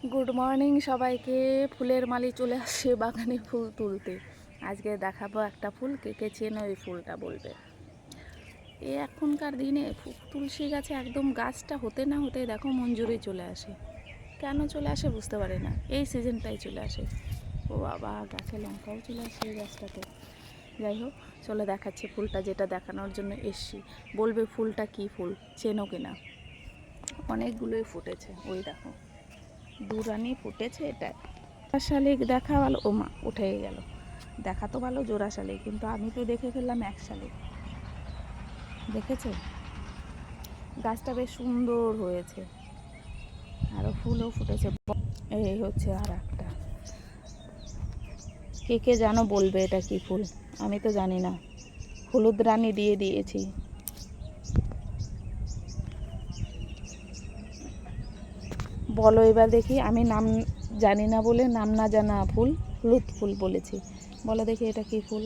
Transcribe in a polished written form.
Good morning সবাইকে। ফুলের মালি চলে আসছে বাগানে ফুল তুলতে। আজকে দেখাবো একটা ফুল, কে কে চেনে ওই ফুলটা বলবে। এই এখনকার দিনে তুলসী গাছে একদম গাছটা হতে না হতে দেখো মঞ্জুরি চলে আসে। কেন চলে আসে বুঝতে পারি না, এই সিজনটাই চলে আসে। ও বাবা, গাছে লঙ্কাও চলে আসে এই গাছটাতে। যাই হোক, চলে দেখাচ্ছি ফুলটা, যেটা দেখানোর জন্য এসছি। বলবে ফুলটা কি ফুল, চেনো কিনা। অনেকগুলোই ফুটেছে, ওই দেখো দুরানি ফুটেছে। এটা শালিক দেখা ভালো, ও মা উঠে গেল। দেখা তো ভালো জোড়া শালিক, কিন্তু আমি তো দেখে ফেললাম এক শালিক। দেখেছো, গাছটা বেশ সুন্দর হয়েছে, আরো ফুলও ফুটেছে। এই হচ্ছে আর একটা, কে কে জানো বলবে এটা কি ফুল। আমি তো জানি না, হলুদ রানী দিয়ে দিয়েছি। বলো এবার দেখি, আমি নাম জানি না বলে নাম না জানা ফুল হলুদ ফুল বলেছি। বলো দেখি এটা কি ফুল।